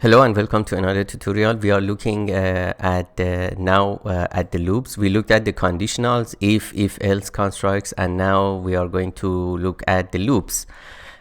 Hello and welcome to another tutorial. We are looking at the loops. We looked at the conditionals, if else constructs, and now we are going to look at the loops.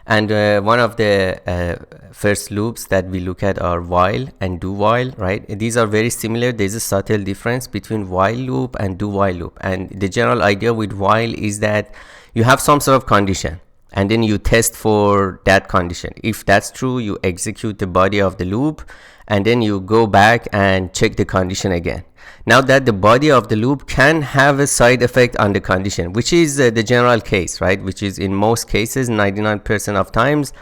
And one of the first loops that we look at are while and do while, right? These are very similar. There's a subtle difference between while loop and do while loop. And the general idea with while is that you have some sort of condition, and then you test for that condition. If that's true, you execute the body of the loop, and then you go back and check the condition again. Now that the body of the loop can have a side effect on the condition, which is the general case, right? Which is in most cases, 99% of times,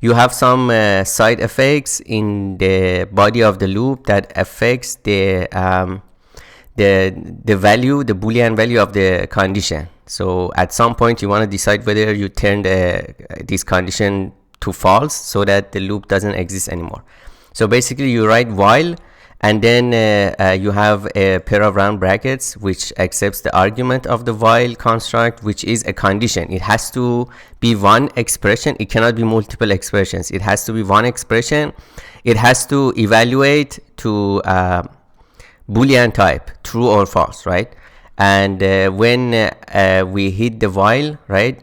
you have some side effects in the body of the loop that affects the value, the Boolean value of the condition. So at some point you want to decide whether you turn this condition to false so that the loop doesn't exist anymore. So basically you write while, and then you have a pair of round brackets which accepts the argument of the while construct, which is a condition. It has to be one expression. It cannot be multiple expressions. It has to be one expression. It has to evaluate to Boolean type, true or false, right? And when we hit the while, right,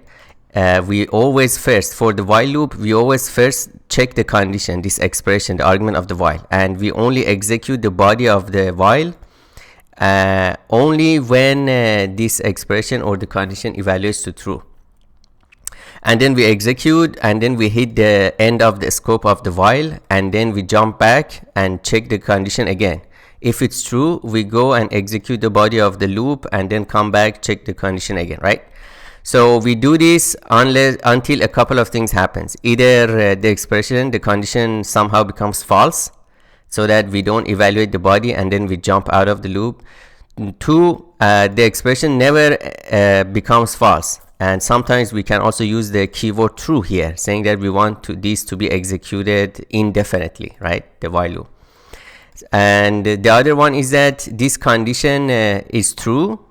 we always first, for the while loop, we always first check the condition, this expression, the argument of the while, and we only execute the body of the while only when this expression or the condition evaluates to true. And then we execute, and then we hit the end of the scope of the while, and then we jump back and check the condition again. If it's true, we go and execute the body of the loop and then come back, check the condition again, right? So we do this until a couple of things happens. Either the expression, the condition somehow becomes false, so that we don't evaluate the body and then we jump out of the loop. Two, the expression never becomes false. And sometimes we can also use the keyword true here, saying that we want this to be executed indefinitely, right? The while loop. And the other one is that this condition is true,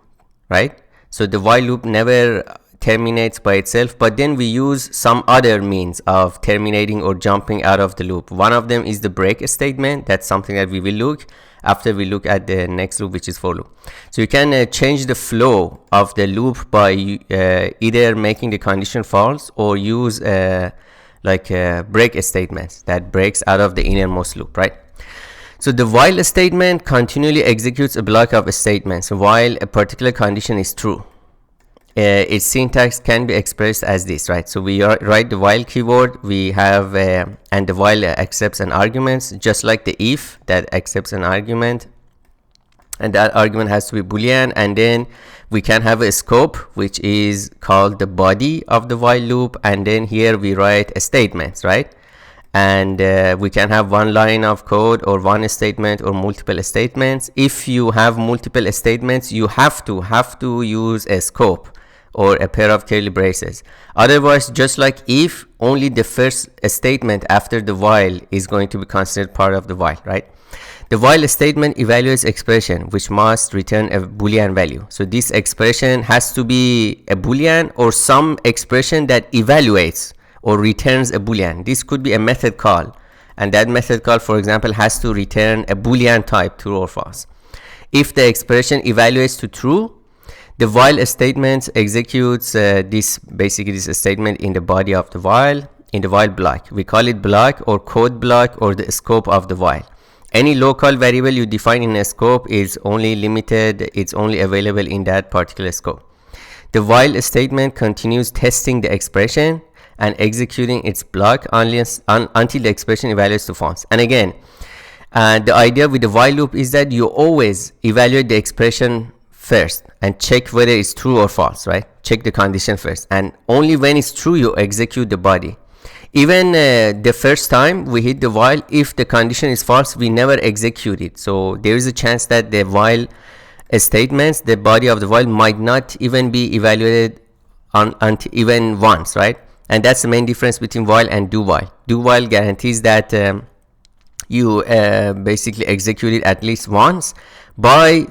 right? So the while loop never terminates by itself, but then we use some other means of terminating or jumping out of the loop. One of them is the break statement. That's something that we will look after we look at the next loop, which is for loop. So you can change the flow of the loop by either making the condition false or use break statements that breaks out of the innermost loop, right? So the while statement continually executes a block of statements while a particular condition is true. Its syntax can be expressed as this, right? So we write the while keyword, we have and the while accepts an argument, just like the if that accepts an argument, and that argument has to be Boolean. And then we can have a scope which is called the body of the while loop, and then here we write statements, right? And we can have one line of code or one statement or multiple statements. If you have multiple statements, you have to use a scope or a pair of curly braces. Otherwise, just like if, only the first statement after the while is going to be considered part of the while, right? The while statement evaluates expression which must return a Boolean value. So this expression has to be a Boolean or some expression that evaluates or returns a Boolean. This could be a method call, and that method call, for example, has to return a Boolean type, true or false. If the expression evaluates to true, the while statement executes this statement in the body of the while, in the while block. We call it block or code block or the scope of the while. Any local variable you define in a scope is only limited, it's only available in that particular scope. The while statement continues testing the expression and executing its block until the expression evaluates to false. And again, the idea with the while loop is that you always evaluate the expression first and check whether it's true or false, right? Check the condition first, and only when it's true you execute the body. Even the first time we hit the while, if the condition is false, we never execute it. So there is a chance that the while statements, the body of the while, might not even be evaluated until even once, right? And that's the main difference between while and do while. Do while guarantees that you basically execute it at least once by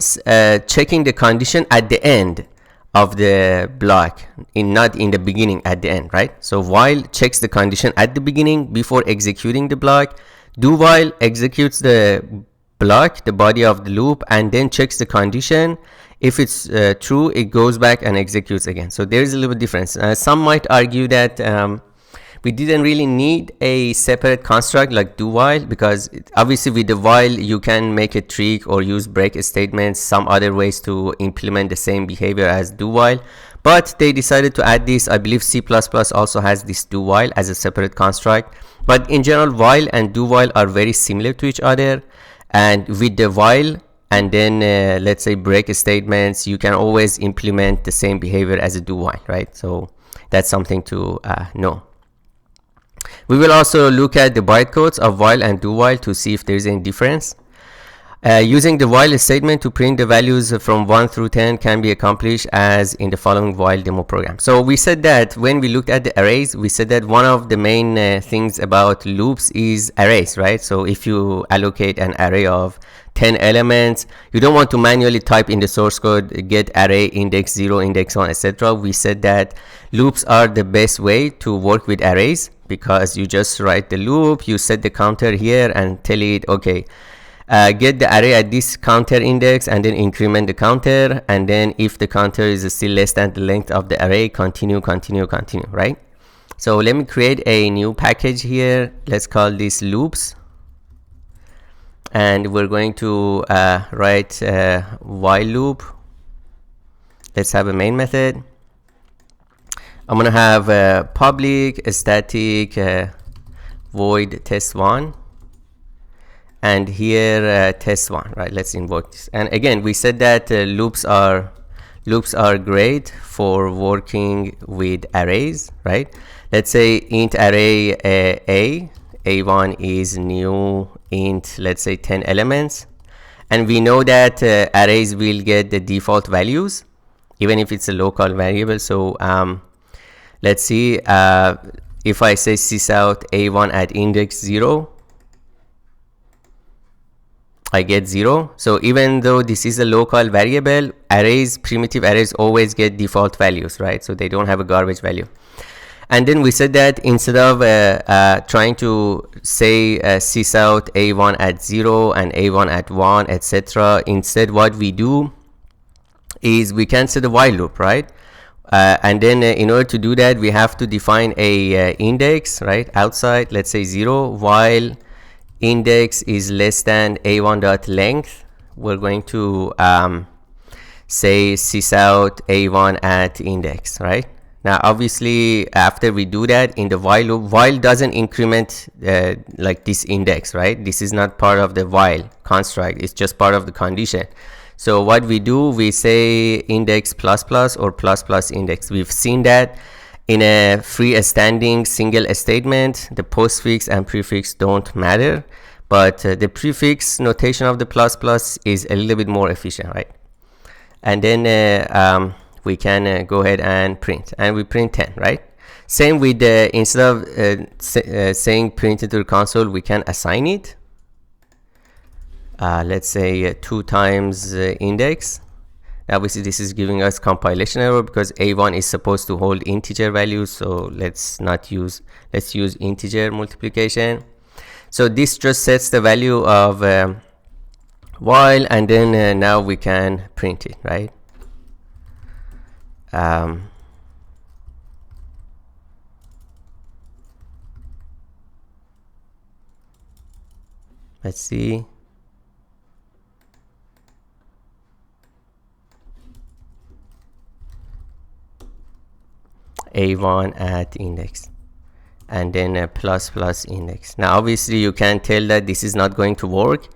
checking the condition at the end of the block, not in the beginning, at the end, right? So while checks the condition at the beginning before executing the block. Do while executes the block, the body of the loop, and then checks the condition. If it's true, it goes back and executes again. So there's a little difference. Some might argue that we didn't really need a separate construct like do while, because obviously with the while you can make a trick or use break statements, some other ways to implement the same behavior as do while. But they decided to add this. I believe C++ also has this do while as a separate construct. But in general, while and do while are very similar to each other. And with the while and then let's say break statements, you can always implement the same behavior as a do while, right? So that's something to know. We will also look at the bytecodes of while and do while to see if there is any difference. Using the while statement to print the values from 1 through 10 can be accomplished as in the following while demo program. So we said that when we looked at the arrays, we said that one of the main things about loops is arrays, right? So if you allocate an array of 10 elements, you don't want to manually type in the source code get array index 0, index 1, etc. We said that loops are the best way to work with arrays, because you just write the loop, you set the counter here and tell it, okay, get the array at this counter index, and then increment the counter, and then if the counter is still less than the length of the array, continue, right? So let me create a new package here. Let's call this loops, and we're going to write while loop. Let's have a main method. I'm gonna have public static void test1, and here test1, right? Let's invoke this. And again, we said that loops are great for working with arrays, right? Let's say int array a1 is new int, let's say 10 elements, and we know that arrays will get the default values even if it's a local variable. So let's see, if I say sysout a1 at index 0, I get 0. So even though this is a local variable, arrays, primitive arrays always get default values, right? So they don't have a garbage value. And then we said that instead of trying to say sysout a1 at 0 and a1 at 1, etc., instead what we do is we can set a while loop, right? And then in order to do that, we have to define a index, right, outside, let's say 0, while index is less than a1.length. We're going to say sysout a1 at index, right? Now obviously after we do that in the while loop, while doesn't increment like this index, right? This is not part of the while construct, it's just part of the condition. So what we do, we say index plus plus or plus plus index. We've seen that in a freestanding single statement, the postfix and prefix don't matter, but the prefix notation of the plus plus is a little bit more efficient, right? And then we can go ahead and print, and we print 10, right? Same with instead of saying print into the console, we can assign it. Let's say 2 times index. Obviously this is giving us compilation error because a1 is supposed to hold integer values, so let's use integer multiplication. So this just sets the value of while, and then now we can print it, right? Let's see. a1 at index, and then a plus plus index. Now obviously you can tell that this is not going to work,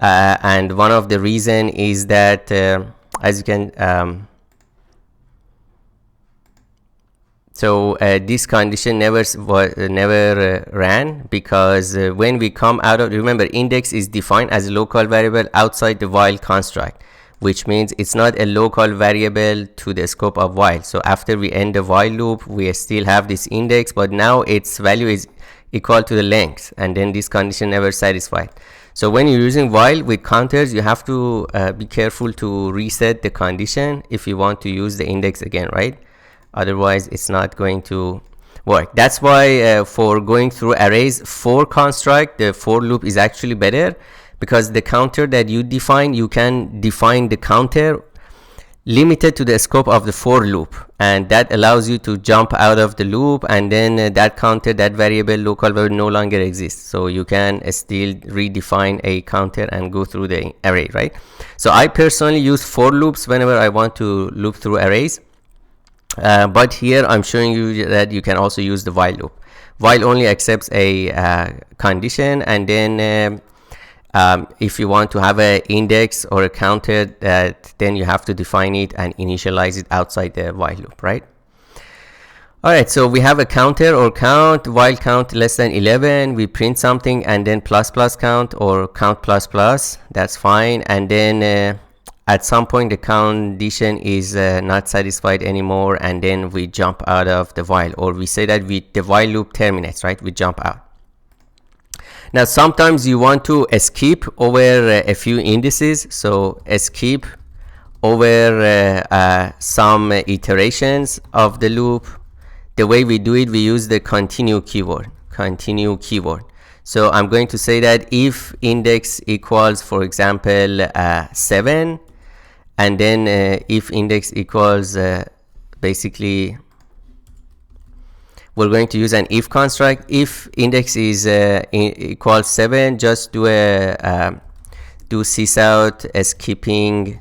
and one of the reason is that as you can this condition never ran, because when we come out of, remember, index is defined as a local variable outside the while construct, which means it's not a local variable to the scope of while. So after we end the while loop, we still have this index, but now its value is equal to the length, and then this condition never satisfied. So when you're using while with counters, you have to be careful to reset the condition if you want to use the index again, right? Otherwise it's not going to work. That's why for going through arrays, for construct, the for loop is actually better, because the counter that you define, you can define the counter limited to the scope of the for loop, and that allows you to jump out of the loop, and then that counter, that variable, local variable, no longer exists. So you can still redefine a counter and go through the array, right? So I personally use for loops whenever I want to loop through arrays, but here I'm showing you that you can also use the while loop. While only accepts a condition, and then if you want to have an index or a counter, that then you have to define it and initialize it outside the while loop, right? All right, so we have a counter or count, while count less than 11, we print something, and then plus plus count or count plus plus, that's fine. And then at some point the condition is not satisfied anymore, and then we jump out of the while, or we say that the while loop terminates, right? We jump out. Now sometimes you want to skip over a few indices, so skip over some iterations of the loop. The way we do it, we use the continue keyword. So I'm going to say that if index equals, for example, 7, and then if index equals basically, we're going to use an if construct. If index is equals 7, just do a do sysout skipping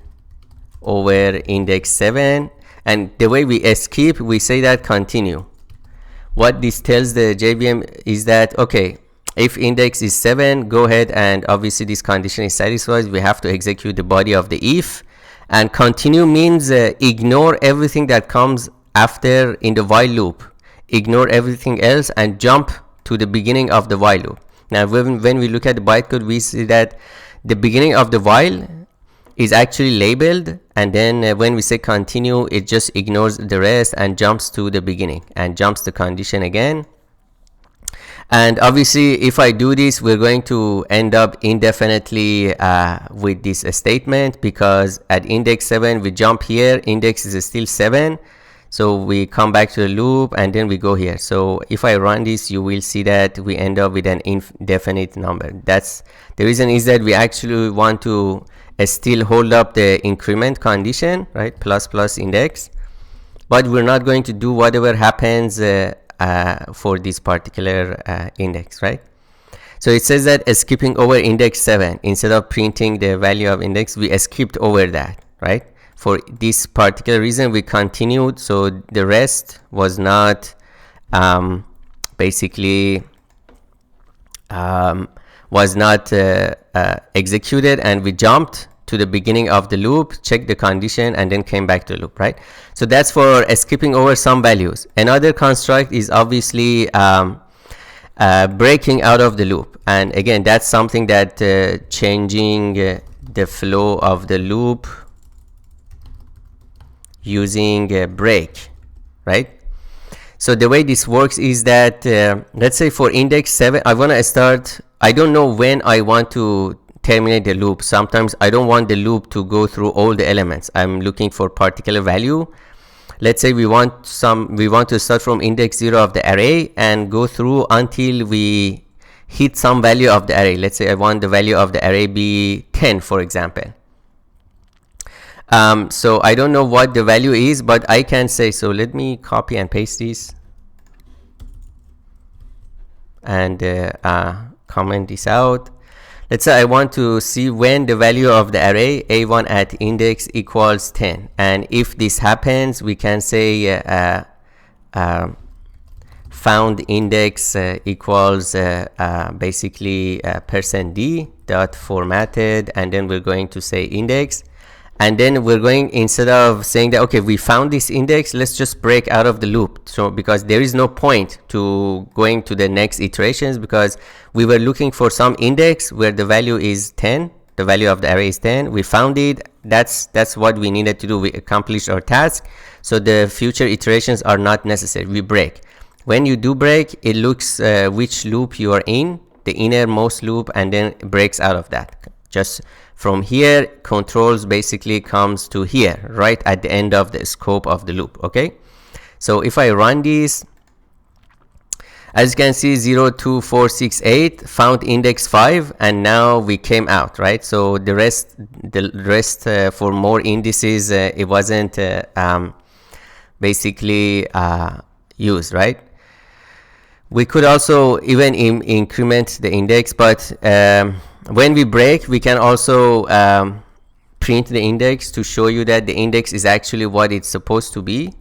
over index 7, and the way we skip, we say that continue. What this tells the JVM is that, okay, if index is 7, go ahead, and obviously this condition is satisfied, we have to execute the body of the if, and continue means ignore everything that comes after in the while loop. Ignore everything else and jump to the beginning of the while loop. Now when we look at the bytecode, we see that the beginning of the while is actually labeled, and then when we say continue, it just ignores the rest and jumps to the beginning and jumps the condition again. And obviously if I do this, we're going to end up indefinitely with this statement, because at index 7 we jump here, index is still 7, so we come back to the loop, and then we go here. So if I run this, you will see that we end up with an indefinite number. That's the reason, is that we actually want to still hold up the increment condition, right? Plus plus index, but we're not going to do whatever happens for this particular index, right? So it says that skipping over index 7, instead of printing the value of index, we skipped over that, right? For this particular reason, we continued, so the rest was not basically executed, and we jumped to the beginning of the loop, checked the condition, and then came back to the loop, right? So that's for skipping over some values. Another construct is obviously breaking out of the loop, and again, that's something that changing the flow of the loop using a break, right? So the way this works is that let's say for index 7, I want to start, I don't know when I want to terminate the loop. Sometimes I don't want the loop to go through all the elements. I'm looking for particular value. Let's say we want to start from index 0 of the array and go through until we hit some value of the array. Let's say I want the value of the array be 10, for example. So I don't know what the value is, but I can say, so let me copy and paste this and comment this out. Let's say I want to see when the value of the array a1 at index equals 10, and if this happens, we can say found index equals basically %d dot formatted, and then we're going to say index. And then we're going, instead of saying that, okay, we found this index, let's just break out of the loop. So because there is no point to going to the next iterations, because we were looking for some index where the value is 10, the value of the array is 10. We found it. That's what we needed to do. We accomplished our task. So the future iterations are not necessary. We break. When you do break, it looks which loop you are in, the innermost loop, and then breaks out of that. Just from here, controls basically comes to here, right at the end of the scope of the loop. Okay, so if I run this, As you can see, 0, 2, 4, 6, 8 found index 5, and now we came out, right? So the rest for more indices, it wasn't basically used, right? We could also even increment the index, but when we break, we can also print the index to show you that the index is actually what it's supposed to be.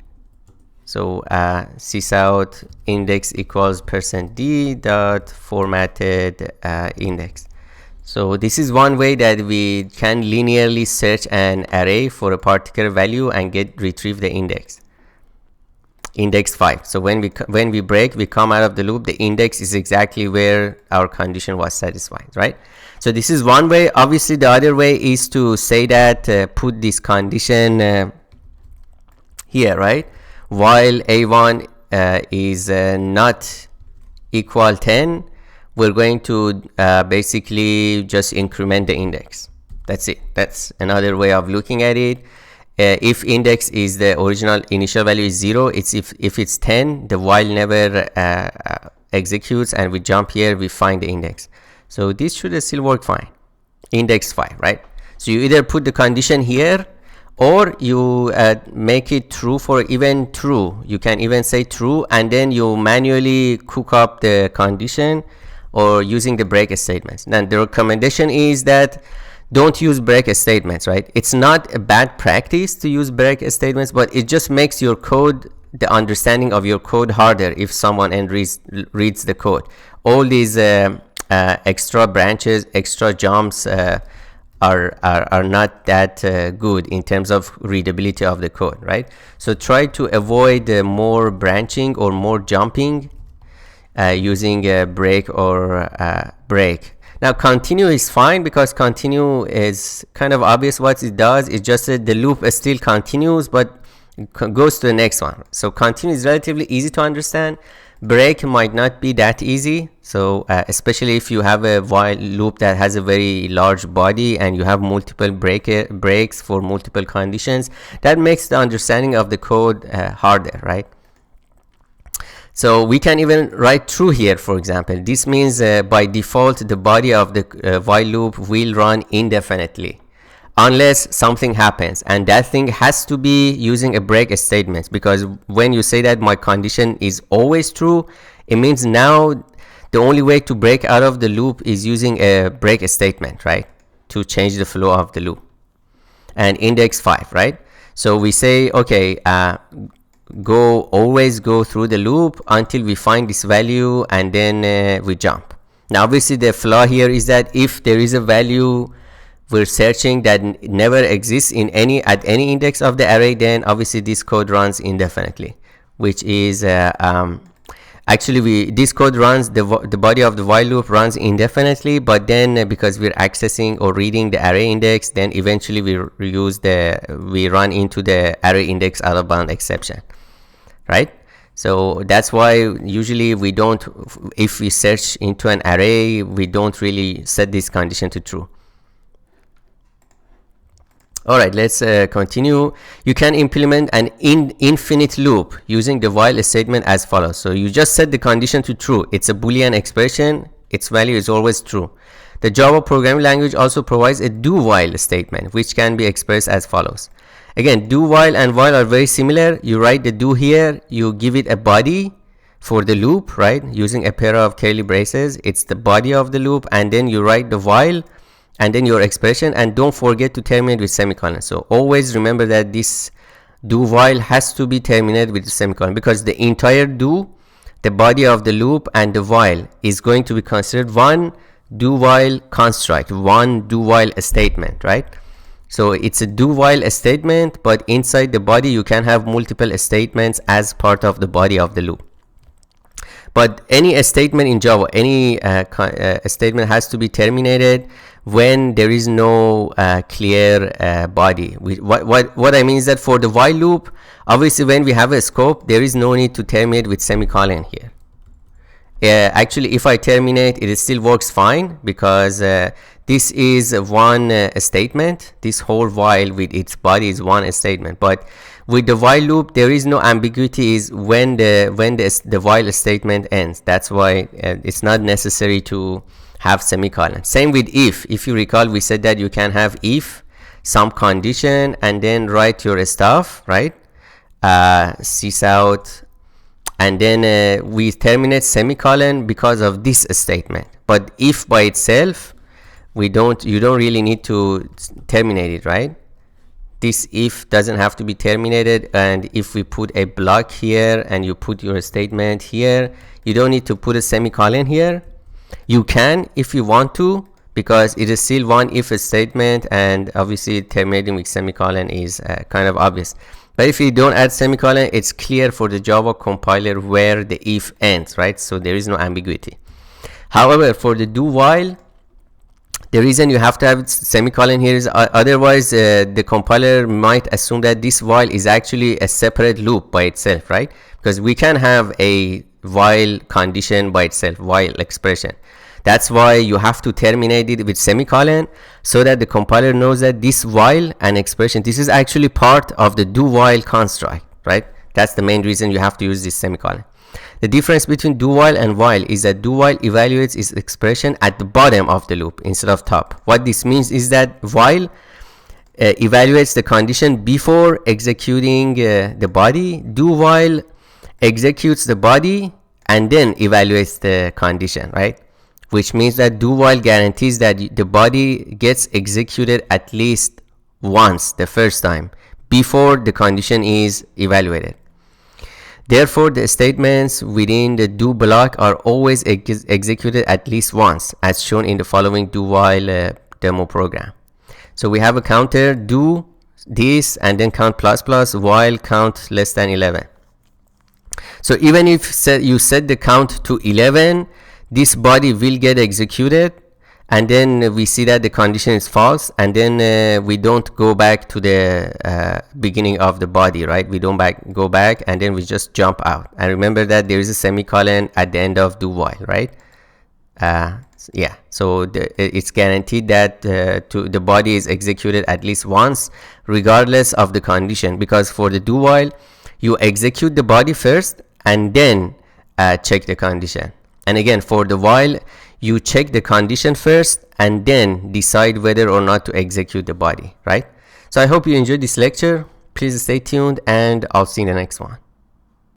So sysout index equals %d dot formatted index. So this is one way that we can linearly search an array for a particular value and retrieve the index 5. So when we break, we come out of the loop, the index is exactly where our condition was satisfied, right? So this is one way. Obviously the other way is to say that put this condition here, right? While a1 is not equal 10, we're going to basically just increment the index. That's it. That's another way of looking at it. If index is the original initial value is 0, it's if it's 10, the while never executes, and we jump here, we find the index. So this should still work fine. Index 5, right? So you either put the condition here, or you make it true for even true. You can even say true, and then you manually cook up the condition or using the break statements. Now the recommendation is that don't use break statements, right? It's not a bad practice to use break statements, but it just makes your code, the understanding of your code, harder if someone reads the code. All these extra branches, extra jumps are not that good in terms of readability of the code, right? So try to avoid more branching or more jumping using a break or break. Now continue is fine, because continue is kind of obvious what it does. It's just that the loop still continues but goes to the next one. So continue is relatively easy to understand. Break might not be that easy, so especially if you have a while loop that has a very large body and you have multiple breaks for multiple conditions, that makes the understanding of the code harder, right? So we can even write true here, for example. This means by default the body of the while loop will run indefinitely unless something happens, and that thing has to be using a break statement, because when you say that my condition is always true, it means now the only way to break out of the loop is using a break statement, right, to change the flow of the loop. And index 5, right? So we say, okay, always go through the loop until we find this value, and then we jump. Now obviously the flaw here is that if there is a value we're searching that never exists at any index of the array, then obviously this code runs indefinitely, which is actually this code runs, the body of the while loop runs indefinitely, but then because we're accessing or reading the array index, then eventually we run into the array index out of bound exception, right? So that's why usually we don't, if we search into an array, we don't really set this condition to true. All right, let's continue. You can implement an infinite loop using the while statement as follows. So you just set the condition to true. It's a Boolean expression. Its value is always true. The Java programming language also provides a do while statement, which can be expressed as follows. Again, do while and while are very similar. You write the do here, you give it a body for the loop, right? Using a pair of curly braces. It's the body of the loop, and then you write the while and then your expression, and don't forget to terminate with semicolon. So always remember that this do while has to be terminated with the semicolon, because the entire do, the body of the loop, and the while is going to be considered one do while construct, one do while statement, right? So it's a do while statement, but inside the body you can have multiple statements as part of the body of the loop. But any statement in Java, any statement has to be terminated when there is no clear body. What I mean is that for the while loop, obviously when we have a scope, there is no need to terminate with semicolon here. Actually, if I terminate, it still works fine, because this is one statement. This whole while with its body is one statement. But With the while loop, there is no ambiguity is when the while statement ends. That's why it's not necessary to have semicolon. Same with if you recall, we said that you can have if some condition and then write your stuff, right? Sys out, and then we terminate semicolon because of this statement. But if by itself, you don't really need to terminate it, right? This if doesn't have to be terminated, and if we put a block here and you put your statement here, you don't need to put a semicolon here. You can if you want to, because it is still one if statement, and obviously terminating with semicolon is kind of obvious. But if you don't add semicolon, it's clear for the Java compiler where the if ends, right? So there is no ambiguity. However, for the do while, the reason you have to have semicolon here is otherwise the compiler might assume that this while is actually a separate loop by itself, right? Because we can have a while condition by itself, while expression. That's why you have to terminate it with semicolon, so that the compiler knows that this while and expression, this is actually part of the do while construct, right? That's the main reason you have to use this semicolon. The difference between do while and while is that do while evaluates its expression at the bottom of the loop instead of top. What this means is that while evaluates the condition before executing the body, do while executes the body and then evaluates the condition, right? Which means that do while guarantees that the body gets executed at least once, the first time, before the condition is evaluated. Therefore, the statements within the do block are always executed at least once, as shown in the following do while demo program. So we have a counter, do this, and then count plus plus, while count less than 11. So even if you set the count to 11, this body will get executed, and then we see that the condition is false, and then we don't go back to the beginning of the body, right? We don't go back, and then we just jump out. And remember that there is a semicolon at the end of do while, right? Yeah, so it's guaranteed that the body is executed at least once, regardless of the condition, because for the do while, you execute the body first and then check the condition. And again, for the while, you check the condition first and then decide whether or not to execute the body, right? So I hope you enjoyed this lecture. Please stay tuned, and I'll see you in the next one.